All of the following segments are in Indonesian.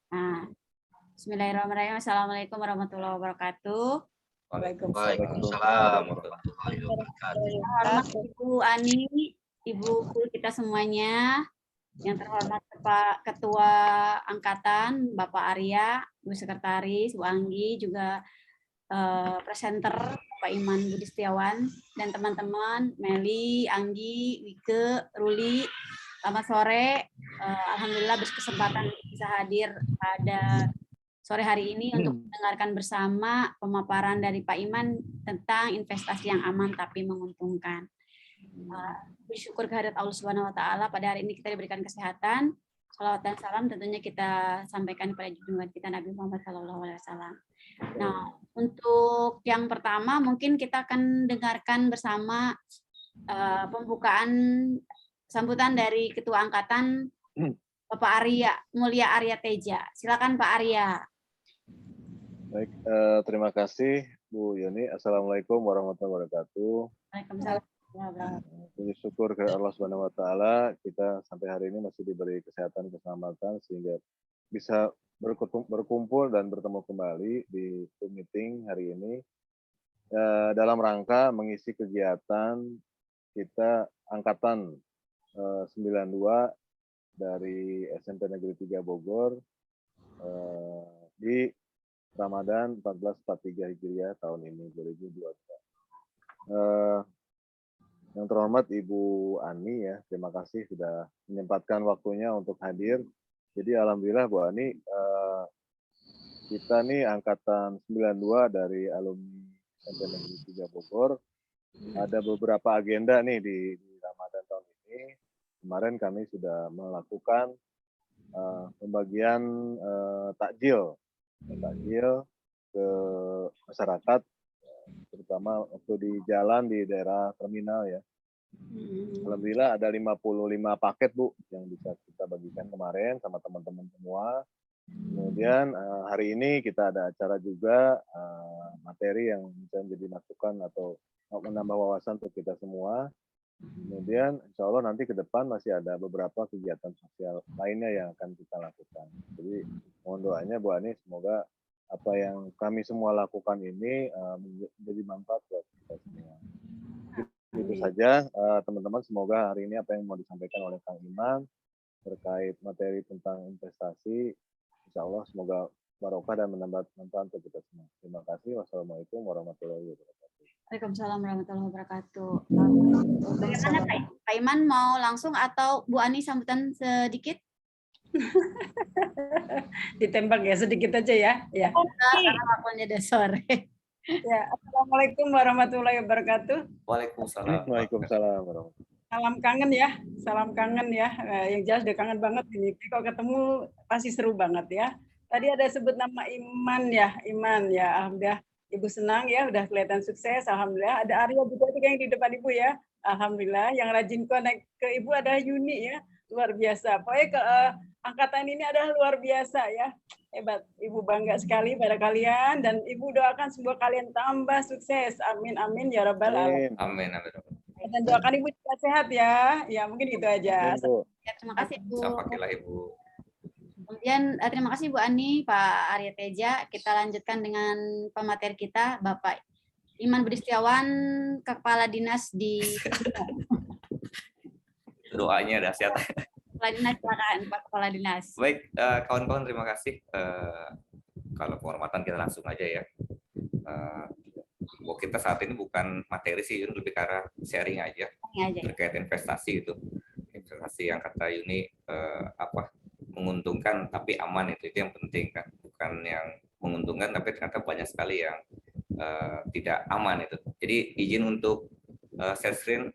Nah, bismillahirrahmanirrahim. Assalamualaikum warahmatullahi wabarakatuh. Waalaikumsalam warahmatullahi wabarakatuh. Hormat Ibu Ani, Ibu kita semuanya, yang terhormat Pak Ketua Angkatan, Bapak Arya, Bu Sekretaris, Bu Anggi, juga presenter Pak Iman Budi Setiawan, dan teman-teman Meli, Anggi, Wike, Ruli. Selamat sore. Alhamdulillah berkesempatan bisa hadir pada sore hari ini untuk mendengarkan bersama pemaparan dari Pak Iman tentang investasi yang aman tapi menguntungkan. Bersyukur kehadirat Allah Subhanahu Wa Taala, pada hari ini kita diberikan kesehatan. Salawat dan salam tentunya kita sampaikan kepada junjungan kita Nabi Muhammad SAW. Nah, untuk yang pertama mungkin kita akan dengarkan bersama pembukaan sambutan dari Ketua Angkatan Bapak Arya, Mulia Arya Teja. Silakan Pak Arya. Baik, terima kasih Bu Yoni. Assalamualaikum warahmatullahi wabarakatuh. Waalaikumsalam. Puji syukur ke Allah Subhanahu Wa Taala, kita sampai hari ini masih diberi kesehatan, keselamatan sehingga bisa berkumpul dan bertemu kembali di Zoom meeting hari ini dalam rangka mengisi kegiatan kita Angkatan 92 dari SMP Negeri 3 Bogor di Ramadan 1443 Hijriah tahun ini 2022. Yang terhormat Ibu Ani ya, terima kasih sudah menyempatkan waktunya untuk hadir. Jadi alhamdulillah Bu Ani, kita nih Angkatan 92 dari alumni SMP Negeri 3 Bogor, ada beberapa agenda nih di Ramadan tahun ini. Kemarin kami sudah melakukan pembagian takjil ke masyarakat, terutama waktu di jalan di daerah terminal ya. Alhamdulillah ada 55 paket Bu yang bisa kita bagikan kemarin sama teman-teman semua. Kemudian hari ini kita ada acara juga materi yang bisa menjadi masukan atau menambah wawasan untuk kita semua. Kemudian insya Allah nanti ke depan masih ada beberapa kegiatan sosial lainnya yang akan kita lakukan. Jadi mohon doanya Bu Ani, semoga apa yang kami semua lakukan ini menjadi manfaat buat kita semua. Itu saja teman-teman, semoga hari ini apa yang mau disampaikan oleh Kang Iman terkait materi tentang investasi, insya Allah semoga barokah dan menambah manfaat untuk kita semua. Terima kasih. Wassalamualaikum warahmatullahi wabarakatuh. Waalaikumsalam warahmatullahi wabarakatuh. Bagaimana Pak Iman, mau langsung atau Bu Ani sambutan sedikit? Ditembak ya sedikit aja ya. Ya. Karena waktunya udah sore. Ya, Assalamualaikum warahmatullahi wabarakatuh. Waalaikumsalam. Waalaikumsalam warahmatullahi wabarakatuh. Salam kangen ya, salam kangen ya. Yang jelas udah kangen banget ini. Kalau ketemu pasti seru banget ya. Tadi ada sebut nama Iman ya, Alhamdulillah. Ibu senang ya, udah kelihatan sukses. Alhamdulillah. Ada Arya juga yang di depan Ibu ya. Alhamdulillah. Yang rajin connect ke Ibu ada Yuni ya, luar biasa. Pokoknya ke angkatan ini adalah luar biasa ya. Hebat, Ibu bangga sekali pada kalian dan Ibu doakan semoga kalian tambah sukses. Amin amin ya rabbal alamin. Amin. Dan doakan Ibu juga sehat ya. Ya mungkin gitu aja. Ya, terima kasih Bu. Sampailah Ibu. Kemudian terima kasih Bu Ani, Pak Arya Teja. Kita lanjutkan dengan pemateri kita, Bapak Iman Budi Setiawan, Kepala Dinas di Doanya dahsyat. Kepala Dinas, silakan Pak Kepala Dinas. Baik, kawan-kawan terima kasih. Kalau penghormatan kita langsung aja ya. Kita saat ini bukan materi sih, lebih ke arah sharing aja terkait investasi itu. Investasi yang kata Yuni menguntungkan tapi aman, itu yang penting kan. Bukan yang menguntungkan tapi ternyata banyak sekali yang tidak aman itu. Jadi izin untuk share screen.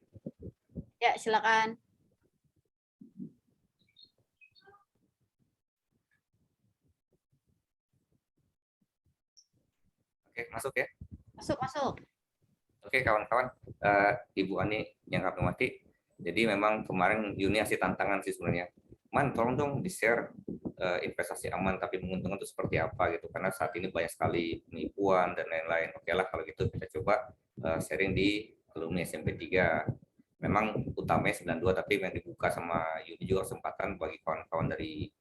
Ya, silakan. Oke, masuk ya. Masuk. Oke kawan-kawan, Ibu Ani yang kami hormati, jadi memang kemarin Yuni ngasih tantangan sih sebenarnya. Man, tolong dong di-share investasi aman tapi menguntungkan itu seperti apa gitu, karena saat ini banyak sekali penipuan dan lain-lain. Oke lah kalau gitu kita coba sharing di alumni SMP 3. memang utamanya 92, tapi yang dibuka sama Yuni juga kesempatan bagi kawan-kawan dari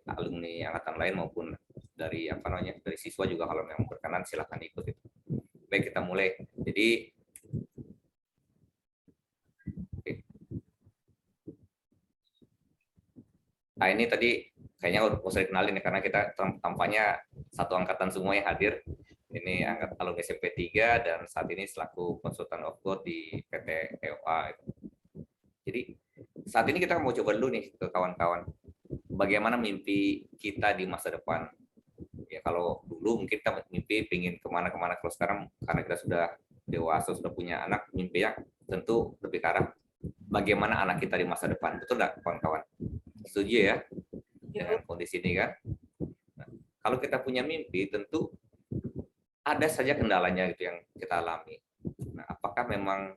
alumni angkatan lain maupun dari dari siswa juga, kalau memang berkenan silahkan ikut itu. Baik, kita mulai. Jadi nah, ini tadi kayaknya udah usah dikenalin ya, karena kita tampaknya satu angkatan semua yang hadir. Ini alumni SMP 3 dan saat ini selaku konsultan of God di PT EOA. Jadi saat ini kita mau coba dulu nih ke kawan-kawan, bagaimana mimpi kita di masa depan. Ya kalau dulu mungkin kita mimpi pingin kemana-kemana, kalau sekarang karena kita sudah dewasa, sudah punya anak, mimpi yang tentu lebih ke arah bagaimana anak kita di masa depan. Betul nggak kawan-kawan? Setuju ya dengan kondisi ini kan? Nah, kalau kita punya mimpi tentu ada saja kendalanya gitu yang kita alami. Nah, apakah memang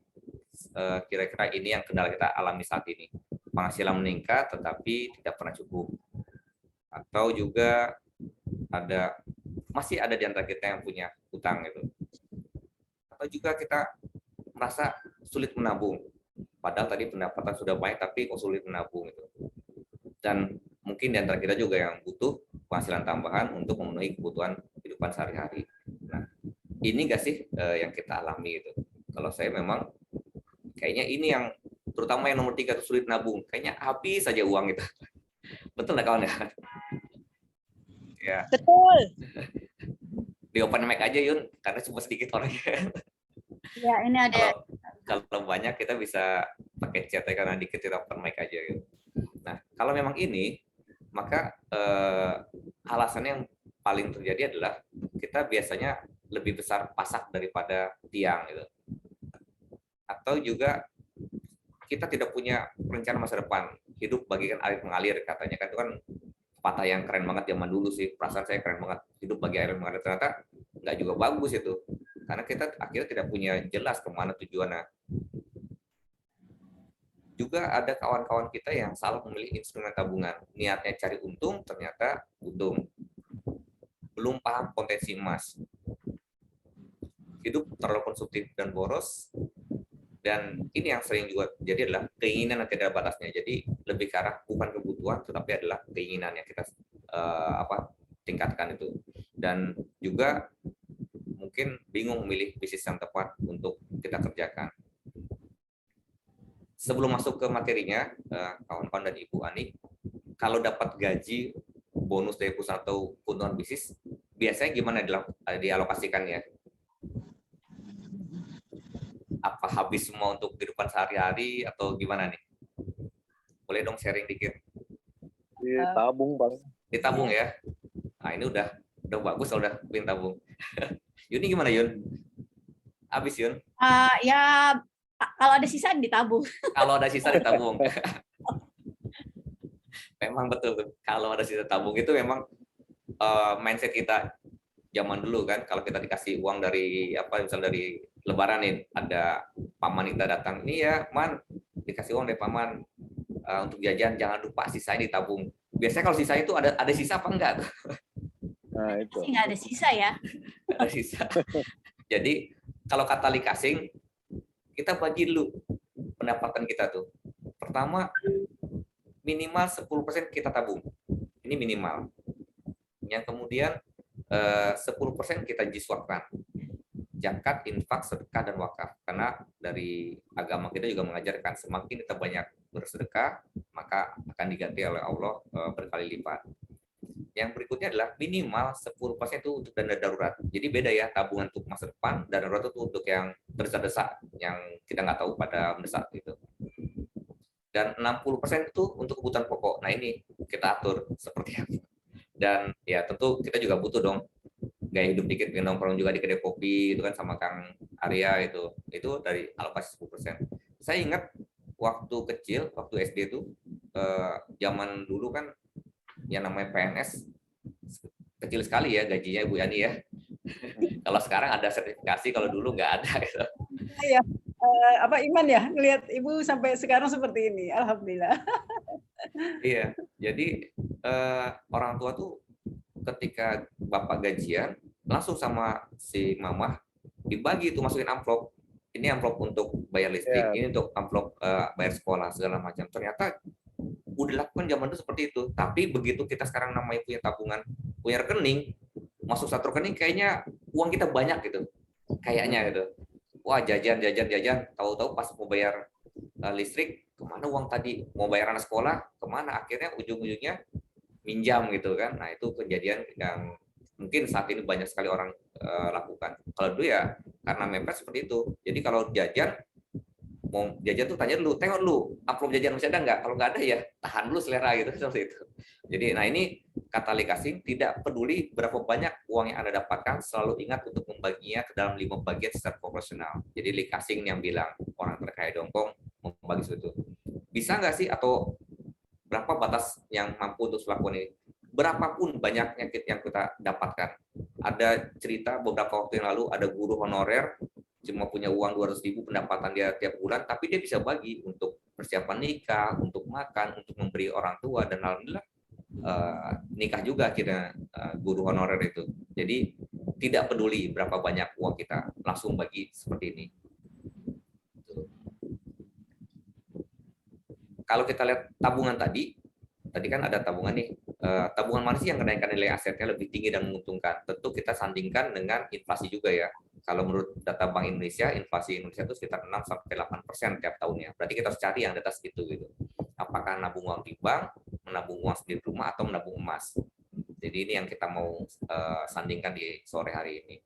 kira-kira ini yang kendala kita alami saat ini? Penghasilan meningkat tetapi tidak pernah cukup, atau juga masih ada di antara kita yang punya utang gitu, atau juga kita merasa sulit menabung, padahal tadi pendapatan sudah baik tapi kok sulit menabung gitu. Dan mungkin di antara kita juga yang butuh penghasilan tambahan untuk memenuhi kebutuhan kehidupan sehari-hari. Nah, ini nggak sih yang kita alami gitu? Kalau saya memang kayaknya ini yang terutama yang nomor 3 itu sulit nabung, kayaknya habis saja uang itu. Betul nggak kawan ya? Ya. Betul. Di open mic aja Yun, karena cuma sedikit orangnya. Ya, ini ada. Kalau banyak kita bisa pakai chat ya, karena dikit kita open mic aja gitu. Nah, kalau memang ini, maka alasan yang paling terjadi adalah kita biasanya lebih besar pasak daripada tiang gitu. Atau juga kita tidak punya rencana masa depan, hidup bagaikan air mengalir katanya kan, itu kan patah yang keren banget zaman dulu sih, perasaan saya keren banget, hidup bagi air mengalir. Ternyata nggak juga bagus itu, karena kita akhirnya tidak punya jelas kemana tujuannya. Juga ada kawan-kawan kita yang salah memilih instrumen tabungan, niatnya cari untung, ternyata untung. Belum paham potensi emas, hidup terlalu konsumtif dan boros. Dan ini yang sering juga jadi adalah keinginan yang tidak ada batasnya. Jadi lebih ke arah bukan kebutuhan, tetapi adalah keinginan yang kita tingkatkan itu. Dan juga mungkin bingung memilih bisnis yang tepat untuk kita kerjakan. Sebelum masuk ke materinya, kawan-kawan dan Ibu Ani, kalau dapat gaji, bonus dari perusahaan atau keuntungan bisnis, biasanya gimana dialokasikannya? Apa habis semua untuk kehidupan sehari-hari atau gimana nih? Boleh dong sharing dikit. Ditabung Bang. Ditabung ya. Nah ini udah bagus kalau udah pin tabung. Yuni gimana Yun? Habis Yun? Ya kalau ada sisa ditabung. Kalau ada sisa ditabung. Memang betul. Kalau ada sisa tabung itu memang mindset kita zaman dulu kan. Kalau kita dikasih uang dari misal dari Lebaran nih, ada paman kita datang, nih ya Man, dikasih uang dari paman untuk jajan, jangan lupa sisanya ditabung. Biasanya kalau sisa itu ada sisa apa enggak? Nah itu. Nggak ada sisa ya. Ada sisa. Jadi kalau kata Lee Ka-shing, kita bagi dulu pendapatan kita tuh. Pertama, minimal 10% kita tabung. Ini minimal. Yang kemudian 10% kita jiswakkan. Zakat, infak, sedekah, dan wakaf. Karena dari agama kita juga mengajarkan semakin kita banyak bersedekah, maka akan diganti oleh Allah berkali lipat. Yang berikutnya adalah minimal 10% itu untuk dana darurat. Jadi beda ya, tabungan untuk masa depan, dana darurat itu untuk yang terdesak-desak, yang kita nggak tahu pada mendesak itu. Dan 60% itu untuk kebutuhan pokok. Nah ini kita atur seperti apa. Dan ya tentu kita juga butuh dong gaya hidup dikit, nongkrong juga di kedai kopi itu kan sama Kang Arya itu dari alokasi 10%. Saya ingat waktu kecil, waktu SD itu zaman dulu kan yang namanya PNS kecil sekali ya gajinya Bu Yani ya. Kalau sekarang ada sertifikasi, kalau dulu nggak ada gitu. Iya, Iman ya ngelihat Ibu sampai sekarang seperti ini, alhamdulillah. Iya, jadi orang tua tuh ketika bapak gajian langsung sama si mama dibagi itu, masukin amplop ini amplop untuk bayar listrik, Ya. ini untuk amplop bayar sekolah segala macam. Ternyata udah dilakukan zaman itu seperti itu. Tapi begitu kita sekarang namanya punya tabungan, punya rekening, masuk satu rekening kayaknya uang kita banyak gitu. Kayaknya gitu. Wah, jajan, tahu-tahu pas mau bayar listrik, kemana uang tadi? Mau bayar anak sekolah, kemana? Akhirnya ujung-ujungnya minjam gitu kan. Nah, itu kejadian yang mungkin saat ini banyak sekali orang lakukan. Kalau dulu ya karena mepet seperti itu. Jadi kalau jajan, mau jajan tuh tanya dulu, tengok dulu, amplop jajan masih ada nggak? Kalau nggak ada ya tahan dulu selera gitu seperti itu. Jadi, nah ini kata Likasing, tidak peduli berapa banyak uang yang Anda dapatkan, selalu ingat untuk membaginya ke dalam 5 bagian secara proporsional. Jadi Likasing yang bilang orang terkaya Hongkong membagi seperti itu. Bisa nggak sih atau berapa batas yang mampu untuk melakukan ini? Berapapun banyaknya yang kita dapatkan. Ada cerita beberapa waktu yang lalu ada guru honorer cuma punya uang 200.000 pendapatan dia tiap bulan, tapi dia bisa bagi untuk persiapan nikah, untuk makan, untuk memberi orang tua, dan alhamdulillah nikah juga akhirnya guru honorer itu. Jadi tidak peduli berapa banyak uang kita, langsung bagi seperti ini. Kalau kita lihat tabungan tadi kan ada tabungan nih. Tabungan mana sih yang kenaikan nilai asetnya lebih tinggi dan menguntungkan? Tentu kita sandingkan dengan inflasi juga ya. Kalau menurut data Bank Indonesia, inflasi Indonesia itu sekitar 6-8% tiap tahunnya. Berarti kita harus cari yang di atas itu gitu. Apakah menabung uang di bank, menabung uang sendiri di rumah, atau menabung emas. Jadi ini yang kita mau sandingkan di sore hari ini.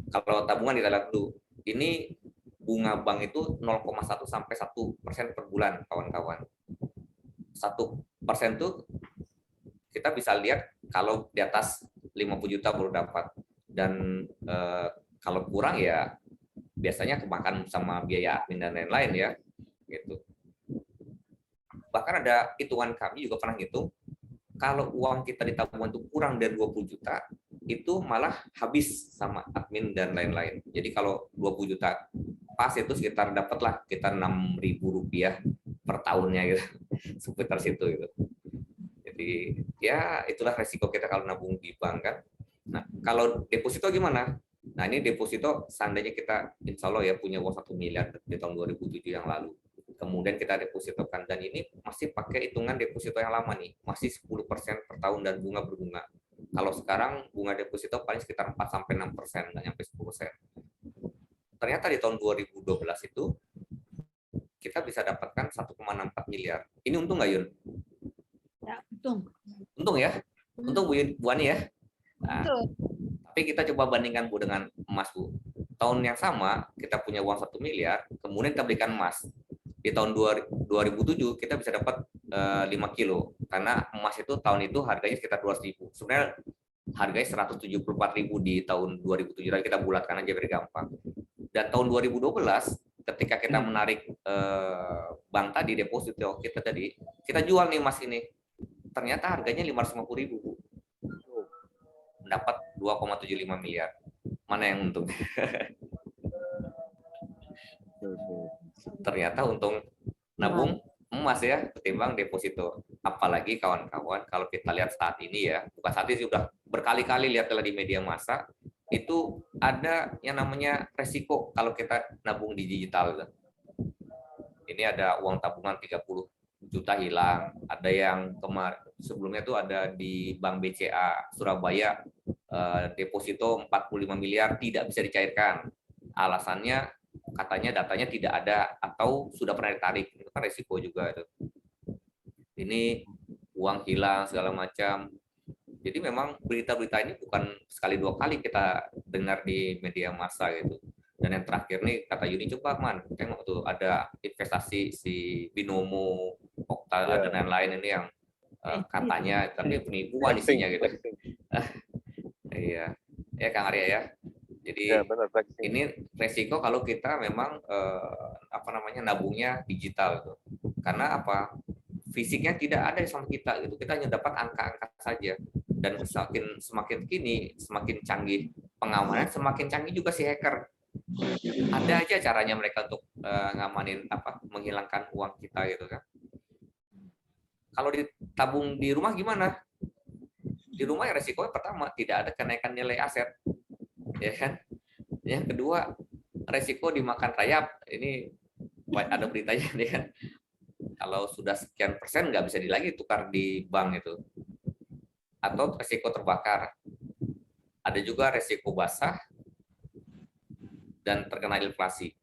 Kalau tabungan kita lihat dulu. Ini bunga bank itu 0,1 sampai 1% per bulan, kawan-kawan. 1% tuh kita bisa lihat kalau di atas 50 juta baru dapat, dan kalau kurang ya biasanya kemakan sama biaya admin dan lain-lain ya gitu. Bahkan ada hitungan, kami juga pernah ngitung, kalau uang kita di tabungan itu kurang dari 20 juta itu malah habis sama admin dan lain-lain. Jadi kalau 20 juta pas itu sekitar dapatlah sekitar Rp6.000 per tahunnya gitu. Sekitar situ gitu. Jadi ya itulah resiko kita kalau nabung di bank kan. Nah, kalau deposito gimana? Nah, ini deposito seandainya kita insya Allah ya punya uang 1 miliar di tahun 2007 yang lalu. Kemudian kita depositokan, dan ini masih pakai hitungan deposito yang lama nih, masih 10% per tahun dan bunga berbunga. Kalau sekarang bunga deposito paling sekitar 4-6%, nggak nyampe 10%. Ternyata di tahun 2012 itu kita bisa dapatkan 1,64 miliar. Ini untung nggak, Yun? Ya, untung. Untung ya? Untung Bu Ani ya? Nah, tapi kita coba bandingkan Bu dengan emas Bu. Tahun yang sama kita punya uang 1 miliar, kemudian kita belikan emas. Di tahun 2007 kita bisa dapat 5 kilo, karena emas itu tahun itu harganya sekitar 200.000. Sebenarnya harganya 174.000 di tahun 2007, dan kita bulatkan aja biar gampang. Dan tahun 2012 ketika kita menarik bank tadi, deposito kita tadi, kita jual nih emas ini, ternyata harganya 550.000 Bu. Mendapat 2,75 miliar. Mana yang untung? Ternyata untung nabung emas ya ketimbang deposito. Apalagi kawan-kawan kalau kita lihat saat ini ya, bukan saat ini, sudah berkali-kali lihat di media massa, itu ada yang namanya resiko kalau kita nabung di digital. Ini ada uang tabungan 30 juta hilang, ada yang kemarin sebelumnya tuh ada di Bank BCA Surabaya, deposito 45 miliar tidak bisa dicairkan. Alasannya katanya datanya tidak ada atau sudah pernah ditarik. Itu kan resiko juga itu. Ini uang hilang segala macam. Jadi memang berita-berita ini bukan sekali dua kali kita dengar di media massa gitu. Dan yang terakhir nih kata Yuni, coba Man, tengok tuh ada investasi si Binomo, Okta dan lain-lain ini yang katanya tapi penipuan isinya gitu. Iya, ya Kang Arya ya. Jadi ya, benar, ini resiko kalau kita memang nabungnya digital gitu. Karena apa? Fisiknya tidak ada sama kita gitu. Kita hanya dapat angka-angka saja. Dan semakin kini semakin canggih pengamanan, semakin canggih juga si hacker. Ada aja caranya mereka untuk ngamanin menghilangkan uang kita gitu kan. Kalau ditabung di rumah gimana? Di rumah ya resikonya pertama tidak ada kenaikan nilai aset, ya kan. Yang kedua resiko dimakan rayap, ini ada beritanya nih kan. Kalau sudah sekian persen nggak bisa lagi tukar di bank itu. Atau resiko terbakar. Ada juga resiko basah dan terkena inflasi.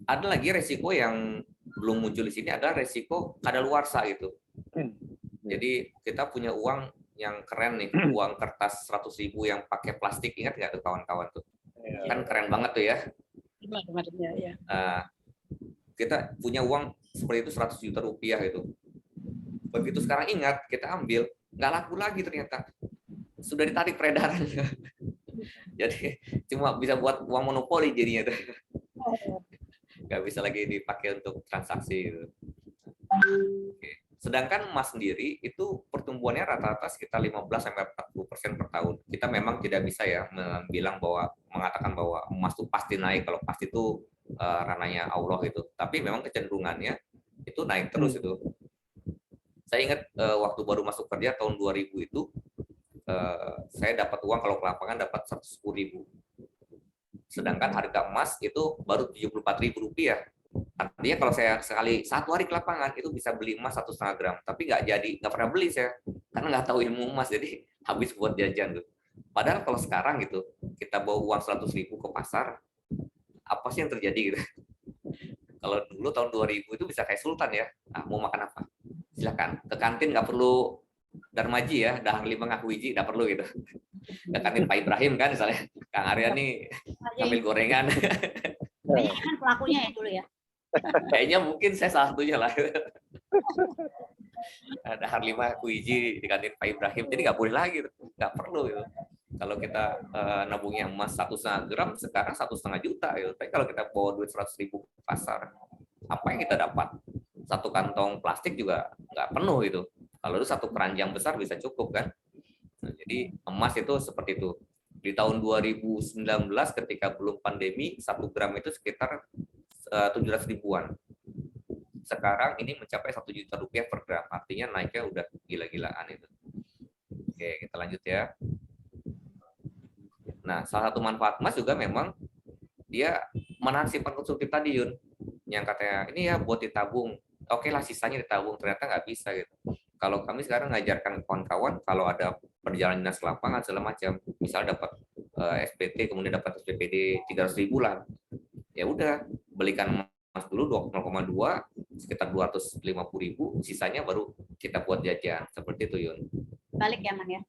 Ada lagi resiko yang belum muncul di sini, adalah resiko kadaluarsa gitu. Jadi kita punya uang yang keren nih, uang kertas 100.000 yang pakai plastik, ingat nggak tuh kawan-kawan tuh? Kan keren banget tuh ya. Kita punya uang seperti itu 100 juta rupiah itu. Begitu sekarang ingat, kita ambil, nggak laku lagi ternyata. Sudah ditarik peredarannya. Jadi cuma bisa buat uang monopoli jadinya tuh. Nggak bisa lagi dipakai untuk transaksi gitu. Oke. Sedangkan emas sendiri itu pertumbuhannya rata-rata sekitar 15-40% per tahun. Kita memang tidak bisa ya mengatakan bahwa emas itu pasti naik. Kalau pasti itu ranahnya Allah itu. Tapi memang kecenderungannya itu naik terus itu. Saya ingat waktu baru masuk kerja tahun 2000 itu saya dapat uang kalau ke lapangan dapat 110.000. Sedangkan harga emas itu baru 74.000 rupiah. Artinya kalau saya sekali satu hari ke lapangan itu bisa beli emas 1,5 gram, tapi nggak pernah beli saya karena nggak tahu ilmu emas, jadi habis buat jajan tuh. Padahal kalau sekarang gitu kita bawa uang 100.000 ke pasar, apa sih yang terjadi gitu? Kalau dulu tahun 2000 itu bisa kayak sultan ya, mau makan apa? Silakan ke kantin, nggak perlu darmaji ya, dahar 5 ngaku hiji, nggak perlu gitu. Ke kantin Pak Ibrahim kan misalnya, Kang Arya nih ambil gorengan. Banyak kan pelakunya ya dulu ya. Kayaknya mungkin saya salah satunya lah. Dahar 5 kuiji di kantin Pak Ibrahim, jadi nggak boleh lagi, nggak perlu gitu. Kalau kita nabungnya emas 1,5 gram sekarang 1,5 juta gitu. Tapi kalau kita bawa duit 100.000 ke pasar, apa yang kita dapat? Satu kantong plastik juga nggak penuh gitu. Kalau itu satu keranjang besar bisa cukup kan. Nah, jadi emas itu seperti itu. Di tahun 2019 ketika belum pandemi, 1 gram itu sekitar 700 ribuan. Sekarang ini mencapai 1 juta rupiah per gram. Artinya naiknya udah gila-gilaan itu. Oke, kita lanjut ya. Nah, salah satu manfaat emas juga memang dia menahan simpan konsumtif tadi, Yun. Yang katanya, ini ya buat ditabung. Oke lah, sisanya ditabung. Ternyata nggak bisa gitu. Kalau kami sekarang ngajarkan kawan-kawan, kalau ada perjalanan dinas ke lapangan segala macam, misalnya dapat SPT, kemudian dapat SPPD 300.000 lah. Ya udah, belikan emas dulu 0,2 sekitar 250.000, sisanya baru kita buat jajan. Seperti itu, Yun. Balik ya, Man ya.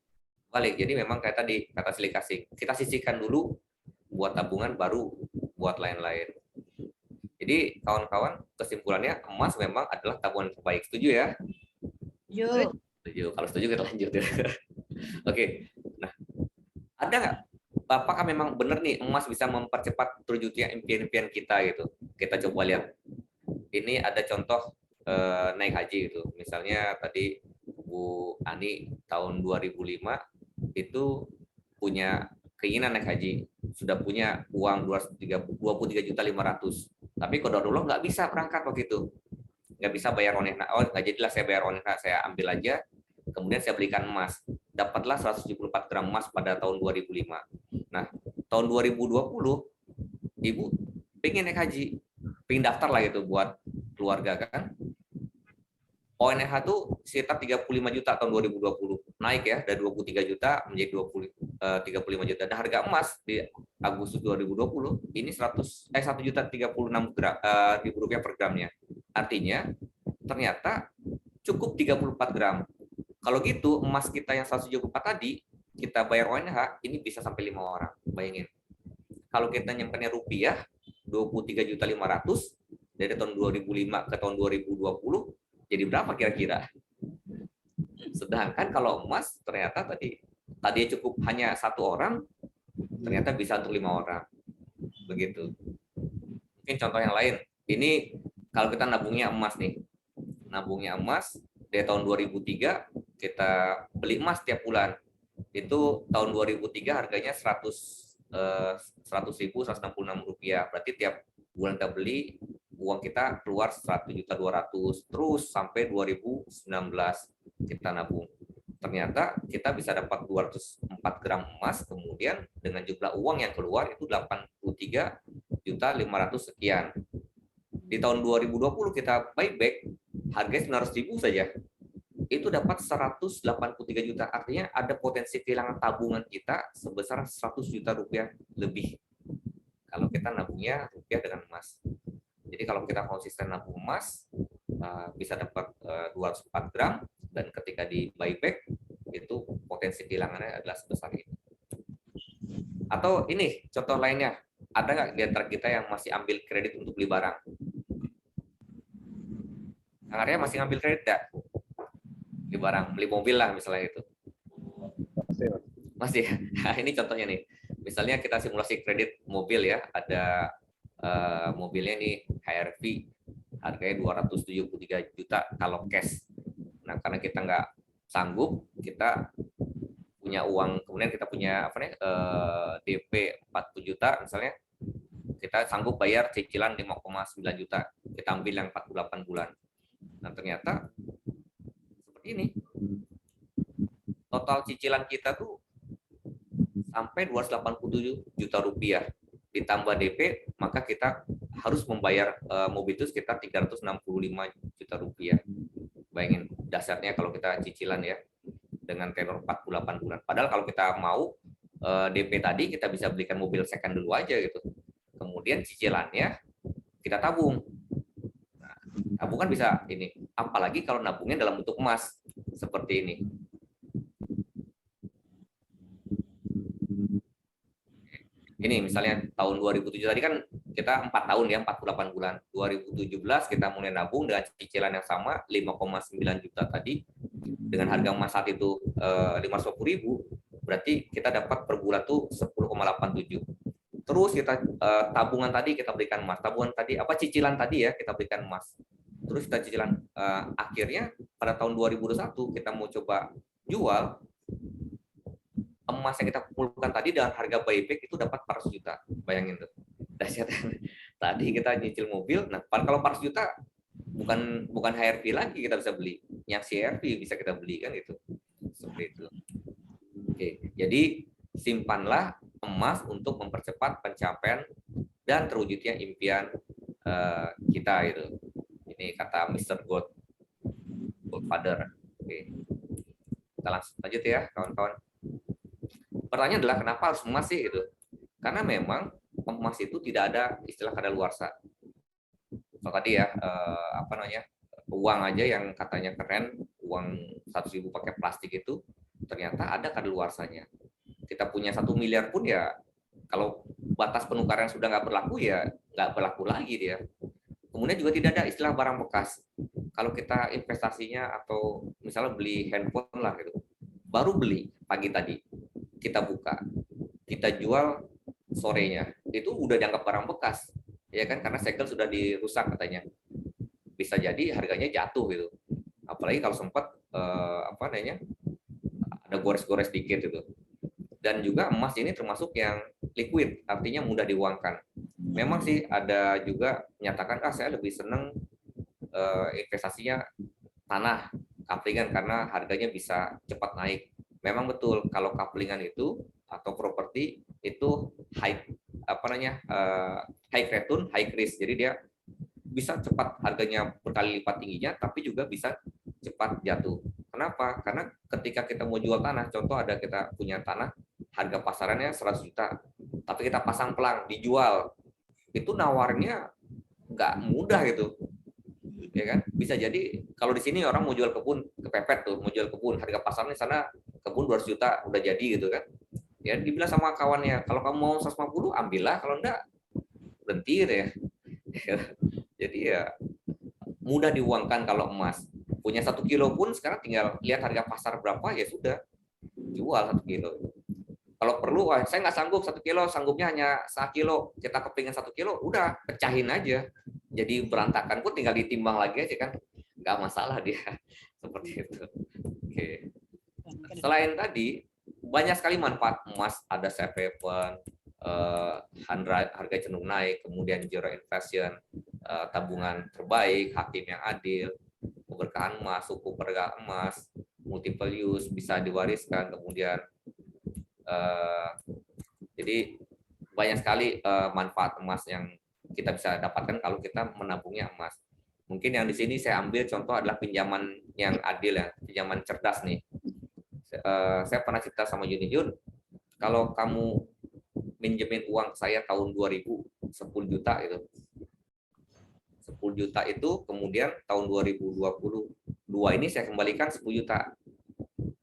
Balik. Jadi memang kayak tadi kata Sili kasih, kita sisihkan dulu buat tabungan, baru buat lain-lain. Jadi kawan-kawan, kesimpulannya emas memang adalah tabungan terbaik. Setuju ya? Setuju. Kalau setuju kita lanjut ya. Oke. Nah, ada nggak? Apakah memang benar nih emas bisa mempercepat terwujudnya impian-impian kita gitu? Kita coba lihat. Ini ada contoh naik haji gitu. Misalnya tadi Bu Ani tahun 2005 itu punya keinginan naik haji, sudah punya uang 23.500.000. Tapi qadarullah nggak bisa berangkat waktu itu. Nggak bisa bayar onehna. Oh, nggak jadilah saya bayar onehna, saya ambil aja. Kemudian saya belikan emas. Dapatlah 174 gram emas pada tahun 2005. Nah, tahun 2020, Ibu pengen naik haji, pengen daftar lah gitu buat keluarga kan. ONH tuh sekitar 35 juta tahun 2020. Naik ya, dari 23 juta menjadi 35 juta. Dan harga emas di Agustus 2020 ini 1.036.000 rupiah per gramnya. Artinya ternyata cukup 34 gram. Kalau gitu emas kita yang 174 tadi kita bayar ONH ini bisa sampai 5 orang. Bayangin. Kalau kita nyimpannya rupiah 23.500.000 dari tahun 2005 ke tahun 2020 jadi berapa kira-kira? Sedangkan kalau emas ternyata tadi cukup hanya 1 orang, ternyata bisa untuk 5 orang. Begitu. Mungkin contoh yang lain. Ini kalau kita nabungnya emas nih. Nabungnya emas dari tahun 2003 kita beli emas tiap bulan. Itu tahun 2003 harganya 100.166 rupiah. Berarti tiap bulan kita beli, uang kita keluar 1.200.000 terus sampai 2019 kita nabung. ternyata kita bisa dapat 204 gram emas, kemudian dengan jumlah uang yang keluar itu 83.500.000 sekian. Di tahun 2020 kita buyback, harganya 900.000 saja. Itu dapat 183 juta. Artinya ada potensi kehilangan tabungan kita sebesar 100 juta rupiah lebih. Kalau kita nabungnya rupiah dengan emas. Jadi kalau kita konsisten nabung emas, bisa dapat 204 gram, dan ketika di buyback, itu potensi kehilangannya adalah sebesar ini. Atau ini, contoh lainnya, ada nggak di antara kita yang masih ambil kredit untuk beli barang? Kang Arya masih ngambil kredit nggak? Beli barang, beli mobil lah misalnya itu. Masih. Nah, ini contohnya nih. Misalnya kita simulasi kredit mobil ya, ada mobilnya nih HRV, harganya 273 juta kalau cash. Nah, karena kita nggak sanggup, kita punya uang, kemudian kita punya DP 40 juta misalnya, kita sanggup bayar cicilan 5,9 juta, kita ambil yang 48 bulan. Nah, ternyata seperti ini. Total cicilan kita tuh sampai 287 juta rupiah. Ditambah DP, maka kita harus membayar mobil itu sekitar 365 juta rupiah. Bayangin dasarnya kalau kita cicilan ya, dengan tenor 48 bulan. Padahal kalau kita mau DP tadi, kita bisa belikan mobil second dulu aja gitu. Kemudian cicilannya kita tabung. Nah, tabungan bisa ini. Apalagi kalau nabungnya dalam bentuk emas seperti ini. Ini misalnya tahun 2007 tadi kan kita 4 tahun ya, 48 bulan. 2017 kita mulai nabung dengan cicilan yang sama 5,9 juta tadi, dengan harga emas saat itu 550.000, berarti kita dapat per bulan tuh 10,87. Terus kita tabungan tadi kita berikan emas, tabungan tadi cicilan tadi ya kita berikan emas. Terus kita cicilan akhirnya pada tahun 2021 kita mau coba jual, emas yang kita kumpulkan tadi dengan harga buyback itu dapat 400 juta. Bayangin tuh. Dahsyat. Tadi kita nyicil mobil, nah kalau 400 juta bukan HRV lagi kita bisa beli. Yang CRV bisa kita beli kan itu. Seperti itu. Oke, jadi simpanlah emas untuk mempercepat pencapaian dan terwujudnya impian kita itu. Ini kata Mr. Goldfather. Oke. Kita langsung lanjut ya, kawan-kawan. Pertanyaan adalah kenapa harus emas sih itu? Karena memang emas itu tidak ada istilah kadaluarsa. So, tadi ya uang aja yang katanya keren, uang 100.000 pakai plastik itu ternyata ada kadaluarsanya. Kita punya 1 miliar pun ya kalau batas penukaran sudah nggak berlaku ya nggak berlaku lagi dia. Kemudian juga tidak ada istilah barang bekas. Kalau kita investasinya atau misalnya beli handphone lah gitu, baru beli pagi tadi, kita buka, kita jual sorenya, itu udah dianggap barang bekas, ya kan? Karena segel sudah dirusak katanya, bisa jadi harganya jatuh gitu. Apalagi kalau sempat ada gores-gores dikit gitu. Dan juga emas ini termasuk yang liquid, artinya mudah diuangkan. Memang sih ada juga menyatakan saya lebih senang investasinya tanah kaplingan karena harganya bisa cepat naik. Memang betul kalau kaplingan itu atau properti itu high return, high risk. Jadi dia bisa cepat harganya berkali lipat tingginya, tapi juga bisa cepat jatuh. Kenapa? Karena ketika kita mau jual tanah, contoh ada kita punya tanah, harga pasarannya 100 juta, tapi kita pasang pelang, dijual, itu nawarnya nggak mudah gitu. Ya kan? Bisa jadi kalau di sini orang mau jual kebun, kepepet tuh, mau jual kebun, harga pasarnya di sana kebun 200 juta udah jadi gitu kan. Ya dibilang sama kawannya, kalau kamu mau 150 ambillah, kalau enggak berhenti ya. Jadi ya mudah diuangkan kalau emas. Punya 1 kilo pun sekarang tinggal lihat harga pasar berapa ya sudah jual 1 kilo. Kalau perlu, saya nggak sanggup 1 kilo, sanggupnya hanya 1 kilo, kita kepingin 1 kilo, udah pecahin aja. Jadi berantakan pun tinggal ditimbang lagi aja kan, nggak masalah dia. Seperti itu. Oke. Selain tadi, banyak sekali manfaat emas, ada safe haven, harga cenderung naik, kemudian zero inflation, tabungan terbaik, hakim yang adil, keberkahan emas, suku perdagangan emas, multiple use, bisa diwariskan, kemudian jadi banyak sekali manfaat emas yang kita bisa dapatkan kalau kita menabungnya emas. Mungkin yang di sini saya ambil contoh adalah pinjaman yang adil ya, pinjaman cerdas nih. Saya pernah cerita sama Yuni, Yun, kalau kamu minjemin uang saya tahun 2000, 10 juta itu. 10 juta itu kemudian tahun 2022 ini saya kembalikan 10 juta.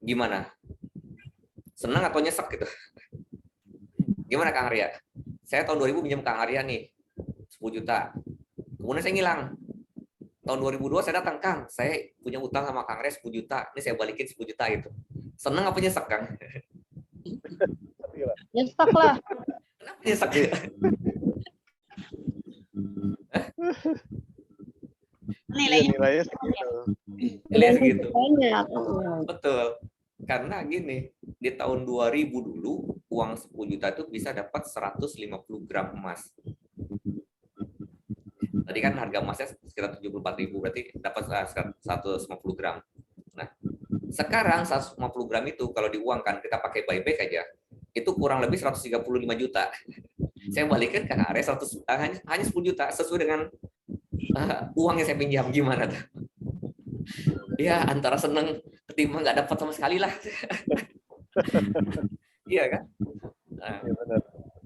Gimana? Senang atau nyesek gitu? Gimana Kang Arya? Saya tahun 2000 pinjam Kang Arya nih 10 juta. Kemudian saya ngilang. Tahun 2002 saya datang, Kang, saya punya utang sama Kang Arya 10 juta. Ini saya balikin 10 juta gitu. Senang apa nyesek, Kang? Nyesek lah. Kenapa nyesek? Nilainya Nilainya segitu. Nilai segitu. Banyak. Betul. Karena gini, di tahun 2000 dulu uang 10 juta itu bisa dapat 150 gram emas. Tadi kan harga emasnya sekitar 74.000, berarti dapat 150 gram. Nah, sekarang 150 gram itu kalau diuangkan, kita pakai buyback aja, itu kurang lebih 135 juta. Saya balikin ke area 100, hanya 10 juta, sesuai dengan uang yang saya pinjam. Gimana tuh? Ya, antara seneng ketimbang nggak dapat sama sekali lah. Iya kan? Nah,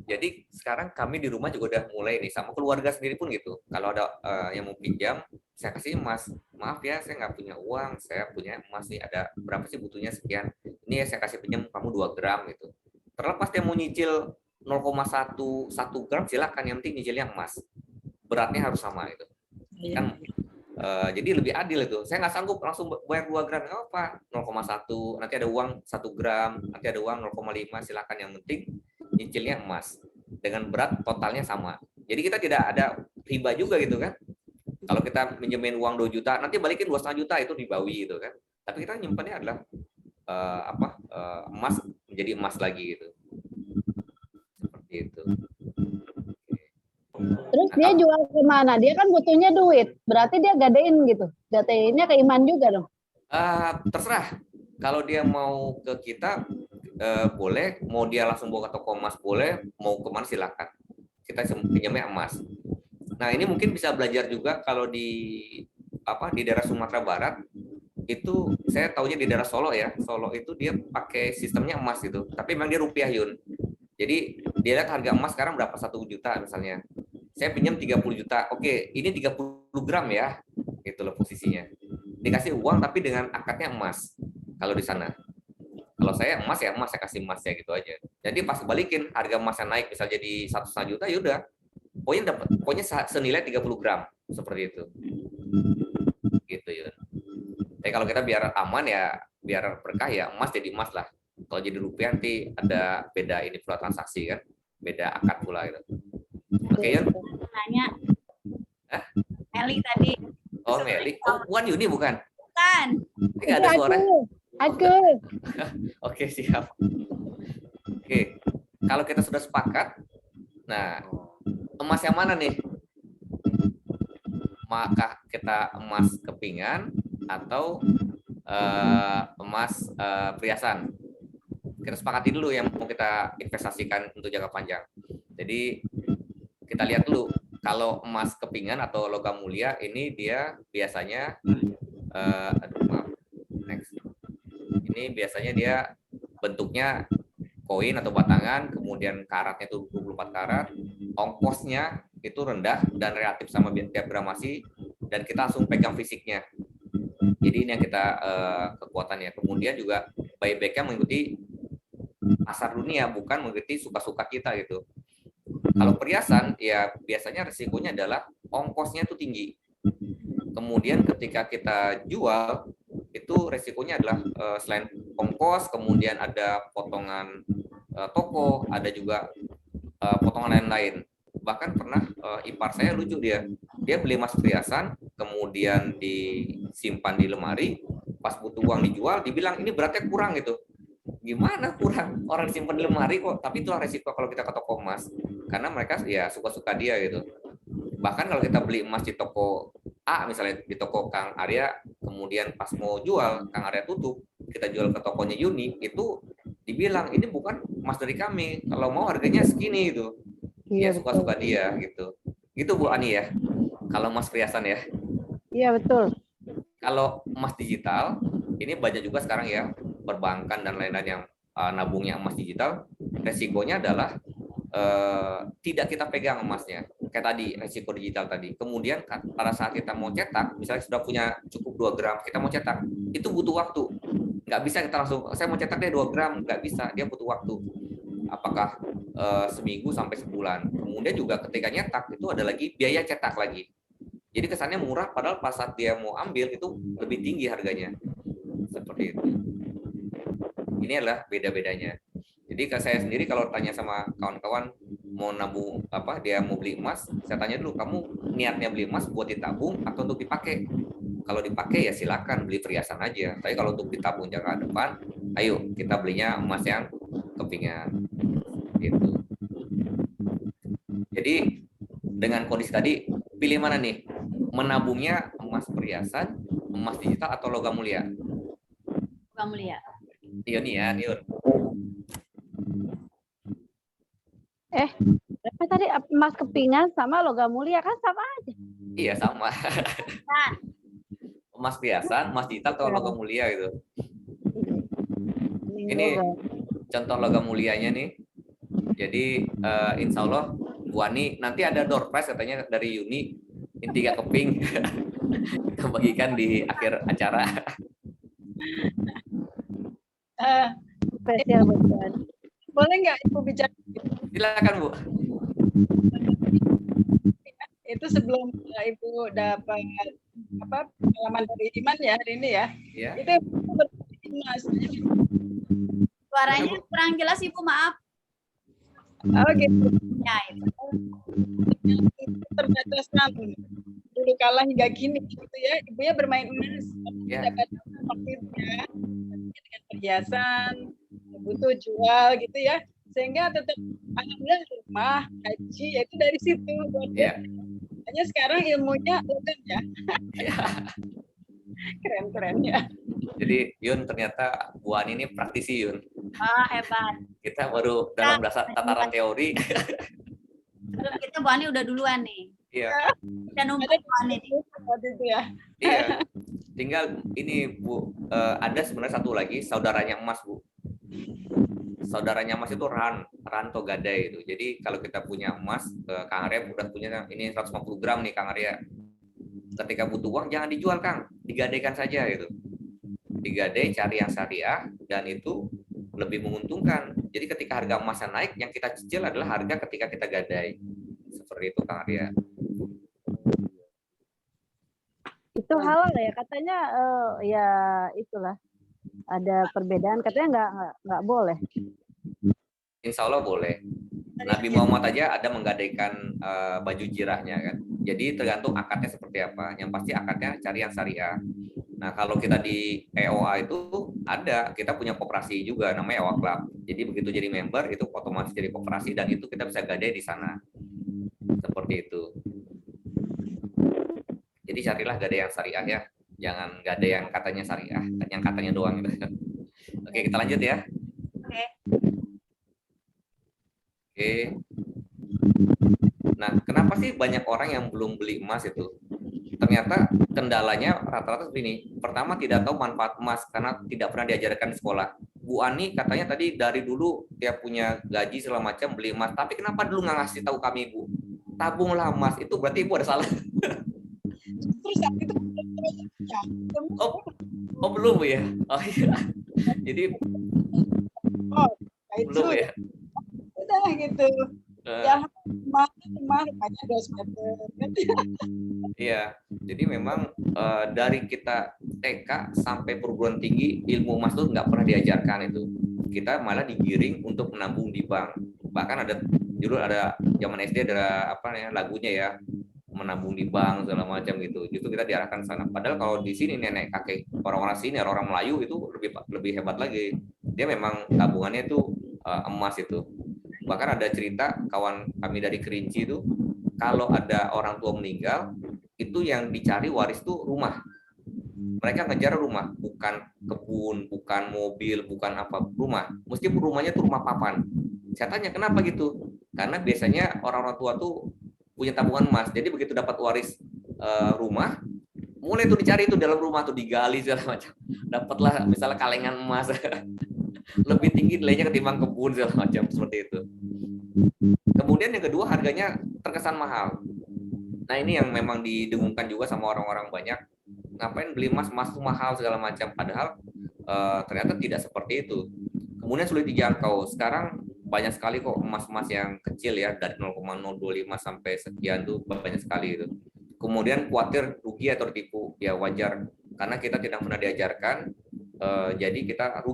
jadi sekarang kami di rumah juga udah mulai nih, sama keluarga sendiri pun gitu. Kalau ada yang mau pinjam, saya kasih emas. Maaf ya, saya nggak punya uang, saya punya emas nih, ada berapa sih butuhnya sekian. Ini ya saya kasih pinjam kamu 2 gram gitu. Terlepas dia mau nyicil 0,1 gram, silakan, yang penting nyicilnya emas. Beratnya harus sama gitu. Kan jadi lebih adil itu. Saya nggak sanggup langsung bayar 2 gram, nggak apa, 0,1, nanti ada uang 1 gram, nanti ada uang 0,5, silakan, yang penting nyicilnya emas dengan berat totalnya sama. Jadi kita tidak ada riba juga gitu kan. Kalau kita minjemin uang 2 juta, nanti balikin 2,5 juta, itu ribawi gitu kan. Tapi kita nyimpannya adalah emas menjadi emas lagi gitu. Seperti itu. Terus dia jual ke mana? Dia kan butuhnya duit. Berarti dia gadein gitu. Gadeinnya ke Iman juga dong. Terserah. Kalau dia mau ke kita boleh, mau dia langsung bawa ke toko emas boleh, mau kemana silakan. Kita pinjamnya emas. Nah, ini mungkin bisa belajar juga kalau di daerah Sumatera Barat itu, saya taunya di daerah Solo ya. Solo itu dia pakai sistemnya emas gitu. Tapi memang dia rupiah, Yun. Jadi dia lihat harga emas sekarang berapa, 1 juta misalnya. Saya pinjam 30 juta. Oke, ini 30 gram ya. Itu loh posisinya. Dikasih uang tapi dengan akadnya emas. Kalau di sana. Kalau saya emas ya emas, saya kasih emas ya gitu aja. Jadi pas balikin harga emasnya naik misal jadi 1,5 juta, ya udah. Pokoknya senilai 30 gram seperti itu. Gitu ya. Tapi kalau kita biar aman ya, biar berkah ya emas jadi emas lah. Kalau jadi rupiah nanti ada beda ini pula transaksi kan. Beda akad pula gitu. Oke, Yun. nanya. Meli tadi. Oh, Meli. Oh, Wan Yuni bukan? Bukan. Enggak ada suara. Aku. Oke, siap. Oke. Kalau kita sudah sepakat, nah, emas yang mana nih? Maka kita emas kepingan atau emas perhiasan? Kita sepakati dulu yang mau kita investasikan untuk jangka panjang. Jadi kita lihat dulu, kalau emas kepingan atau logam mulia ini dia biasanya ini biasanya dia bentuknya koin atau batangan, kemudian karatnya itu 24 karat, ongkosnya itu rendah dan relatif sama tiap gramasi, dan kita langsung pegang fisiknya. Jadi ini yang kita kekuatannya. Kemudian juga buyback-nya mengikuti pasar dunia, bukan mengikuti suka-suka kita gitu. Kalau perhiasan ya biasanya resikonya adalah ongkosnya itu tinggi. Kemudian ketika kita jual itu resikonya adalah selain ongkos, kemudian ada potongan toko, ada juga potongan lain-lain. Bahkan pernah ipar saya lucu, dia beli emas perhiasan, kemudian disimpan di lemari, pas butuh uang dijual, dibilang ini beratnya kurang gitu. Gimana kurang? Orang disimpan di lemari kok. Tapi itulah resiko kalau kita ke toko emas, karena mereka ya suka-suka dia gitu. Bahkan kalau kita beli emas di toko A, misalnya di toko Kang Arya, kemudian pas mau jual Kang Arya tutup, kita jual ke tokonya Yuni itu dibilang ini bukan emas dari kami, kalau mau harganya segini gitu. Iya, Ya suka-suka dia gitu. Gitu Bu Ani ya. Kalau emas perhiasan ya. Iya betul. Kalau emas digital ini banyak juga sekarang ya perbankan dan lain-lain yang nabungnya emas digital. Resikonya adalah tidak kita pegang emasnya. Kayak tadi resiko digital tadi. Kemudian pada saat kita mau cetak, misalnya sudah punya cukup 2 gram, kita mau cetak, itu butuh waktu. Nggak bisa kita langsung, saya mau cetak deh 2 gram, nggak bisa, dia butuh waktu. Apakah seminggu sampai sebulan. Kemudian juga ketika nyetak itu ada lagi biaya cetak lagi. Jadi kesannya murah, padahal pas saat dia mau ambil itu lebih tinggi harganya. Seperti itu. Ini adalah beda-bedanya. Jadi saya sendiri kalau tanya sama kawan-kawan mau nabung apa, dia mau beli emas, saya tanya dulu, kamu niatnya beli emas buat ditabung atau untuk dipakai? Kalau dipakai ya silakan beli perhiasan aja. Tapi kalau untuk ditabung jangka depan, ayo kita belinya emas yang kepingan. Gitu. Jadi dengan kondisi tadi, pilih mana nih? Menabungnya emas perhiasan, emas digital atau logam mulia? Logam mulia. Iya nih ya, Yun. Apa tadi emas kepingan sama logam mulia kan sama aja. Iya sama. Nah, Emas perhiasan, emas digital atau logam mulia gitu. Ini contoh logam mulianya nih. Jadi insya Allah Bu Ani nanti ada door prize katanya dari Yuni, ini 3 keping kita bagikan di akhir acara. Spesial buat Tuhan. Boleh nggak Ibu bicara? Silakan Bu. Itu sebelum Ibu dapat pengalaman dari Iman ya hari ini ya. Ya. Itu Mas. suaranya kurang jelas Ibu, maaf. Oh gitu. Ya, itu. Terbatasan dulu kalah hingga kini gitu ya. Ibu ya bermain emas. Ya. Dapat waktunya dengan perhiasan, butuh jual gitu ya. Sehingga tetap alhamdulillah rumah, haji, itu dari situ. Ya. Hanya sekarang ilmunya logam ya. Ya. Keren-keren ya. Jadi Yun ternyata Bu Ani ini praktisi Yun. Ah, hebat. Kita baru dalam dasar tataran teori. Kalau kita Bu Ani udah duluan nih. Iya. Kita numpuk Bu Ani nih. Waktu itu ya. Iya. Tinggal ini Bu, ada sebenarnya satu lagi saudaranya emas Bu. Saudaranya emas itu Ranto Gadai itu. Jadi kalau kita punya emas, Kang Arya udah punya ini 150 gram nih Kang Arya. Ketika butuh uang jangan dijual Kang, digadaikan saja gitu. Digadai, cari yang syariah dan itu lebih menguntungkan. Jadi ketika harga emasnya naik, yang kita cicil adalah harga ketika kita gadai. Seperti itu Kang Arya. Itu halal ya katanya, ya itulah ada perbedaan katanya nggak boleh. Insya Allah boleh. Nabi Muhammad aja ada menggadaikan baju jirahnya kan. Jadi tergantung akadnya seperti apa. Yang pasti akadnya cari yang syariah. Nah kalau kita di EOA itu ada, kita punya koperasi juga namanya EOA Club. Jadi begitu jadi member itu otomatis jadi koperasi dan itu kita bisa gadai di sana. Seperti itu. Jadi carilah gadai yang syariah ya. Jangan gadai yang katanya syariah, yang katanya doang gitu. Oke, kita lanjut ya. Oke. Oke. Nah, kenapa sih banyak orang yang belum beli emas itu? Ternyata kendalanya rata-rata seperti ini. Pertama, tidak tahu manfaat emas karena tidak pernah diajarkan di sekolah. Bu Ani katanya tadi dari dulu dia punya gaji segala macam beli emas. Tapi kenapa dulu nggak ngasih tahu kami, Bu? Tabunglah emas. Itu berarti Ibu ada salah. Terus saat itu ya, Oh belum Bu ya? Oh iya. Jadi itu belum ya? udah gitu. Ya rumah hanya 2 meter. Iya, jadi memang dari kita TK sampai perguruan tinggi ilmu emas itu nggak pernah diajarkan itu. Kita malah digiring untuk menabung di bank. Bahkan ada dulu ada zaman SD ada apa ya lagunya ya menabung di bank segala macam gitu. Justru kita diarahkan sana. Padahal kalau di sini nenek kakek orang-orang sini orang Melayu itu lebih hebat lagi. Dia memang tabungannya itu emas itu. Bahkan ada cerita kawan kami dari Kerinci itu kalau ada orang tua meninggal itu yang dicari waris itu rumah. mereka ngejar rumah, bukan kebun, bukan mobil, bukan apa, rumah. Mesti rumahnya tuh rumah papan. Saya tanya kenapa gitu? Karena biasanya orang-orang tua tuh punya tabungan emas. Jadi begitu dapat waris rumah, mulai tuh dicari tuh dalam rumah tuh digali segala macam. Dapatlah misalnya kalengan emas lebih tinggi nilainya ketimbang kebun segala macam seperti itu. Kemudian yang kedua harganya terkesan mahal. Nah ini yang memang didengungkan juga sama orang-orang banyak. Ngapain beli emas, emas itu mahal segala macam. Padahal ternyata tidak seperti itu. Kemudian sulit dijangkau. Sekarang banyak sekali kok emas-emas yang kecil ya, dari 0,025 sampai sekian tuh banyak sekali itu. Kemudian khawatir rugi atau tertipu, ya wajar. Karena kita tidak pernah diajarkan, jadi kita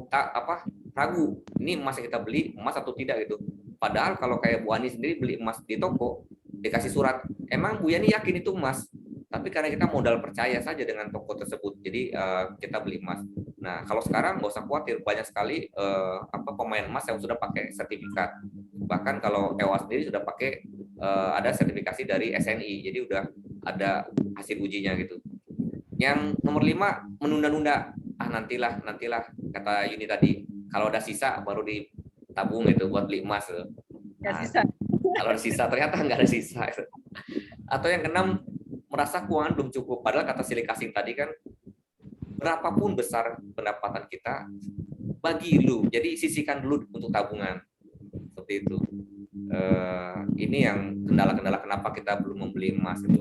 ragu. Ini emas yang kita beli, emas atau tidak gitu. Padahal kalau kayak Bu Ani sendiri beli emas di toko, dikasih surat, emang Bu Yani yakin itu emas, tapi karena kita modal percaya saja dengan toko tersebut, jadi kita beli emas. Nah kalau sekarang nggak usah khawatir, banyak sekali pemain emas yang sudah pakai sertifikat. Bahkan kalau EOA sendiri sudah pakai ada sertifikasi dari SNI, jadi udah ada hasil ujinya gitu. Yang nomor 5, menunda-nunda. Nantilah kata Yuni tadi, kalau ada sisa baru ditabung itu buat beli emas. Ya, sisa. Kalau ada sisa, ternyata nggak ada sisa. Atau yang keenam, merasa keuangan belum cukup. Padahal kata Sili Kasing tadi kan, berapapun besar pendapatan kita, bagi dulu. Jadi sisihkan dulu untuk tabungan. Seperti itu. Ini yang kendala-kendala kenapa kita belum membeli emas itu.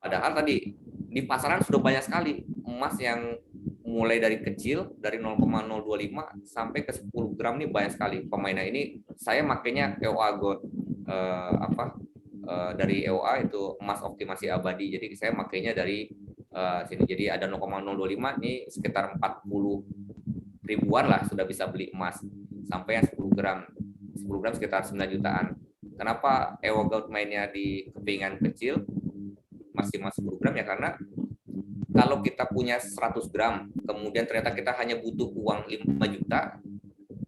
Padahal tadi di pasaran sudah banyak sekali emas yang mulai dari kecil, dari 0,025 sampai ke 10 gram nih banyak sekali pemainnya. Ini saya makainya EOA Gold, dari EOA itu emas optimasi abadi. Jadi saya makainya dari sini. Jadi ada 0,025 nih sekitar 40 ribuan lah sudah bisa beli emas sampai yang 10 gram. 10 gram sekitar 9 jutaan. Kenapa EOA Gold mainnya di kepingan kecil? Masih 10 gram ya karena kalau kita punya 100 gram, kemudian ternyata kita hanya butuh uang 5 juta,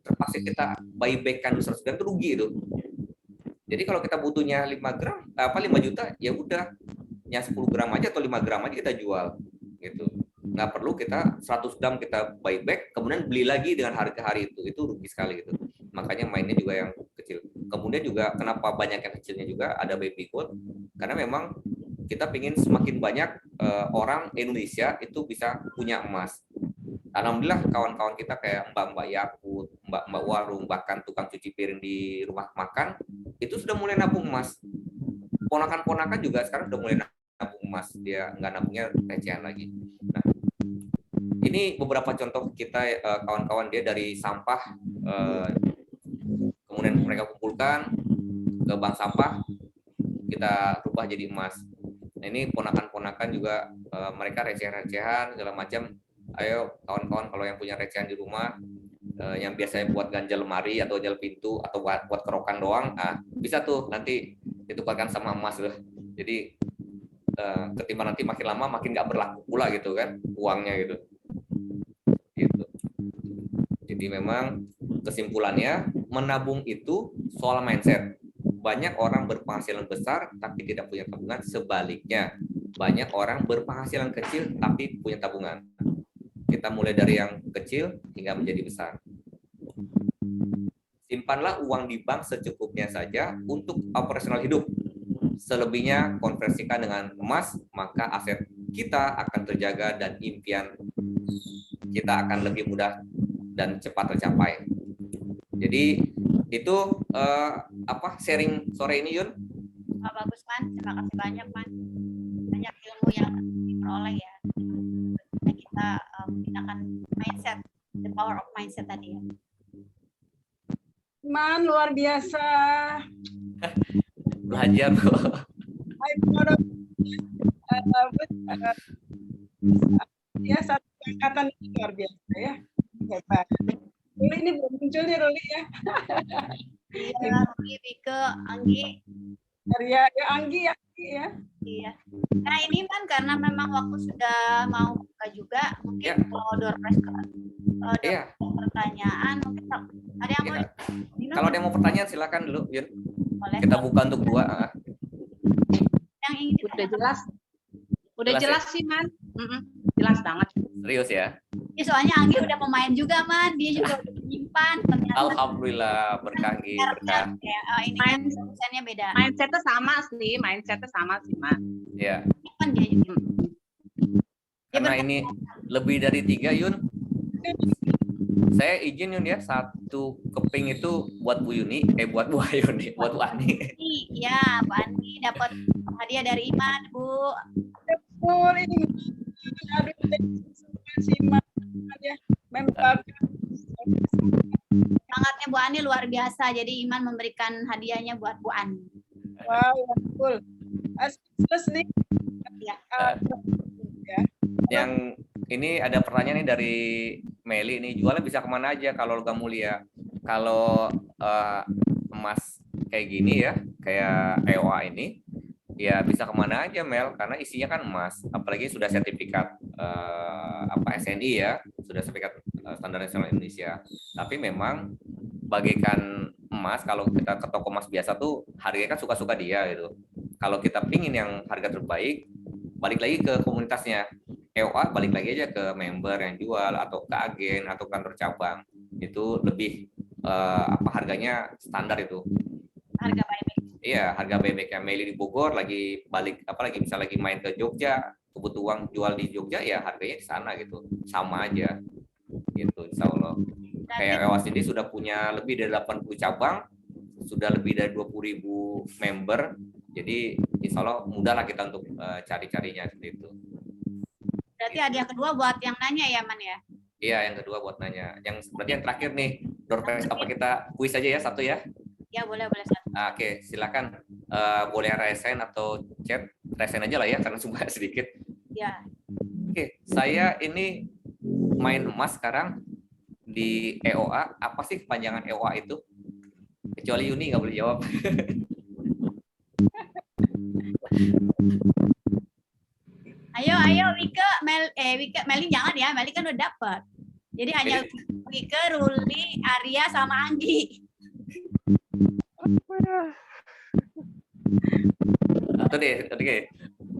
terpaksa kita buyback-kan 100 gram itu rugi itu. Jadi kalau kita butuhnya 5 juta, ya udah, yang 10 gram aja atau 5 gram aja kita jual. Gitu. Nggak perlu kita 100 gram kita buyback, kemudian beli lagi dengan harga hari itu rugi sekali gitu. Makanya mainnya juga yang kecil. Kemudian juga kenapa banyak yang kecilnya juga ada baby gold, karena memang kita ingin semakin banyak orang Indonesia itu bisa punya emas. Alhamdulillah kawan-kawan kita kayak mbak-mbak Yakut, mbak-mbak warung, bahkan tukang cuci piring di rumah makan, itu sudah mulai nabung emas. Ponakan-ponakan juga sekarang sudah mulai nabung emas. Dia nggak nabungnya recehan lagi. Nah, ini beberapa contoh kita kawan-kawan dia dari sampah, kemudian mereka kumpulkan ke bank sampah, kita rubah jadi emas. Nah, ini ponakan-ponakan juga mereka recehan-recehan segala macam. Ayo kawan-kawan kalau yang punya recehan di rumah yang biasanya buat ganjal lemari atau ganjal pintu atau buat kerokan doang, bisa tuh nanti ditukarkan sama emas loh. Jadi ketimbang nanti makin lama makin nggak berlaku pula gitu kan uangnya gitu. Jadi memang kesimpulannya menabung itu soal mindset. Banyak orang berpenghasilan besar tapi tidak punya tabungan, sebaliknya banyak orang berpenghasilan kecil tapi punya tabungan. Kita mulai dari yang kecil hingga menjadi besar. Simpanlah uang di bank secukupnya saja untuk operasional hidup. Selebihnya konversikan dengan emas, maka aset kita akan terjaga dan impian kita akan lebih mudah dan cepat tercapai. Jadi itu sharing sore ini, Yun. Bagus, Man. Terima kasih banyak, Man. Banyak ilmu yang diperoleh ya. Kita menggunakan mindset, the power of mindset tadi ya. Man, luar biasa. Belajar kok. Ya, satu angkatan ini luar biasa ya. Hebat. Ruli ini belum muncul nih, Ruli ya. Iya, Ruli, Rike, Anggi. Ya, Anggi ya. Iya. Nah ini kan karena memang waktu sudah mau buka juga, mungkin kalau door prize pertanyaan, mungkin ada yang mau. Kalau ada yang mau pertanyaan silakan dulu, Yun. Boleh. Kita buka untuk 2. Yang ingin Udah jelas. Udah jelas sih, Man. Jelas banget. Serius ya? Ya, soalnya Anggi udah pemain juga, Man. Dia juga udah menyimpan. Ternyata Alhamdulillah, berkah Gi, berkah. ya, ini kan jurusannya beda. Mindsetnya sama sih, Mak. Ya. Kan dia juga. Karena ini lebih dari 3, Yun. Saya izin Yun ya, 1 keping itu buat Bu Yuni, buat Bu Ayuni, buat Bu Ani. Ya, Bu Ani dapat hadiah dari Iman, Bu. Betul ini. Aduh, si Iman ya. Memang Semangatnya Bu Ani luar biasa. Jadi Iman memberikan hadiahnya buat Bu Ani. wow, betul. Plus nih. Ya. Yang ini ada pertanyaan nih dari Meli nih, jualnya bisa kemana aja kalau logam mulia? Kalau emas kayak gini ya, kayak EOA ini, ya bisa kemana aja Mel, karena isinya kan emas, apalagi sudah sertifikat SNI ya, sudah sertifikat standar nasional Indonesia. Tapi memang bagikan emas, kalau kita ke toko emas biasa tuh harganya kan suka-suka dia gitu. Kalau kita pingin yang harga terbaik, balik lagi ke komunitasnya. EOA balik lagi aja ke member yang jual atau ke agen atau kantor cabang, itu lebih harganya standar itu. Harga buyback. Iya, harga buyback yang Meli di Bogor lagi balik misal lagi main ke Jogja, kebutuhan uang jual di Jogja ya harganya di sana gitu, sama aja gitu, insya Allah. Kayak EOA sendiri sudah punya lebih dari 80 cabang, sudah lebih dari 20.000 member, jadi insya Allah mudah lah kita untuk cari-carinya seperti itu. Berarti hadiah kedua buat yang nanya ya, Man ya? Iya, yang kedua buat nanya. Berarti yang terakhir nih, door prize apa kita kuis aja ya, 1 ya? Ya, boleh satu. Oke, silakan boleh resen atau chat, resen aja lah ya, karena sumpah sedikit. Ya. Oke, saya ini main emas sekarang di EOA. Apa sih kepanjangan EOA itu? Kecuali Yuni nggak boleh jawab. Ayo Wike, Meli jangan ya, Meli kan udah dapat. Jadi hanya Wike, Ruli, Arya sama Anggi. Oke,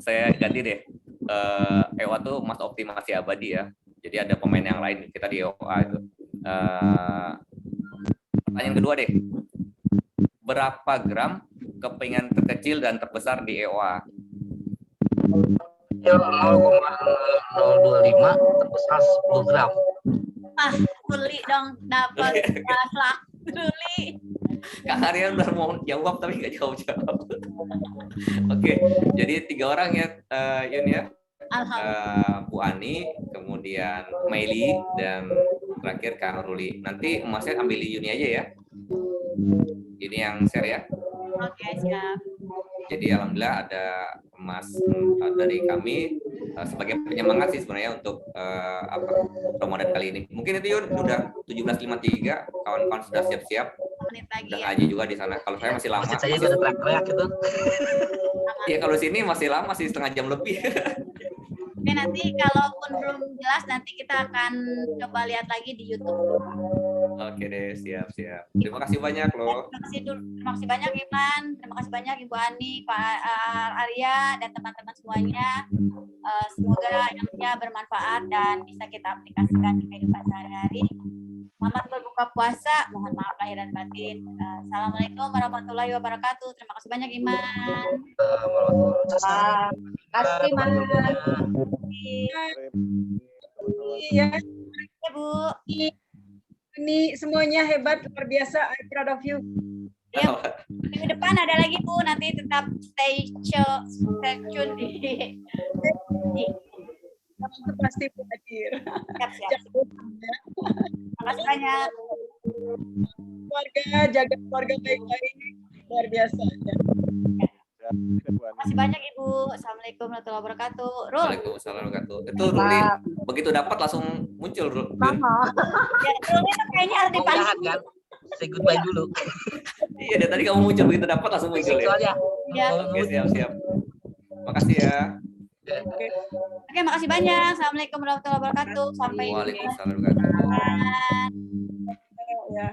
saya ganti deh. EOA tuh emas optimasi abadi ya. Jadi ada pemain yang lain, kita di EOA itu. Pertanyaan kedua deh. Berapa gram kepingan terkecil dan terbesar di EOA? 0,025 terbesar 10 gram. Ruli dong dapat lah. Ruli. Kang Aryan udah mau jawab tapi nggak jawab. Oke, jadi 3 orang ya, Yun ya. Bu Ani, kemudian Meli, dan terakhir Kang Ruli. Nanti emasnya ambil di Yuni aja ya. Ini yang share ya. Oke, siap. Jadi alhamdulillah ada emas dari kami sebagai penyemangat sih sebenarnya untuk Ramadan kali ini. Mungkin itu Yun udah 17.53, kawan-kawan sudah siap-siap. Menit lagi Dan ya. Aji juga di sana. Kalau saya masih lama. Masjid saya juga ada teriak-teriak gitu. Iya, kalau sini masih lama sih, setengah jam lebih. Oke, nanti kalaupun belum jelas nanti kita akan coba lihat lagi di YouTube. Oke deh, siap. Terima kasih banyak loh. Terima kasih banyak Iman, terima kasih banyak Ibu Ani, Pak Arya, dan teman-teman semuanya. Semoga ilmunya bermanfaat dan bisa kita aplikasikan di kehidupan sehari-hari. Selamat berbuka puasa, mohon maaf lahir dan batin. Assalamualaikum warahmatullahi wabarakatuh. Terima kasih banyak Iman. Kasih, Mak. Iya, Ya Bu. ini semuanya hebat, luar biasa. I'm proud of you. Ya, minggu depan ada lagi Bu, nanti tetap stay tune di Itu pasti hadir. siap. Terima kasih banyak. Keluarga, jaga keluarga baik-baik. Luar biasa. Ya. Terima kasih banyak Ibu. Assalamualaikum warahmatullahi wabarakatuh. Rul. Waalaikumsalam warahmatullahi wabarakatuh. Itu Ruli begitu dapat langsung muncul Rul. Ya, Rul itu kayaknya harus dipanggil. Jangan kan? Say goodbye dulu. Iya, dari tadi kamu muncul begitu dapat langsung muncul ya. Soalnya. Ya. Oke, siap. Makasih ya. Oke, makasih banyak. Assalamualaikum warahmatullahi wabarakatuh. Sampai Waalaikumsalam warahmatullahi wabarakatuh. Ya.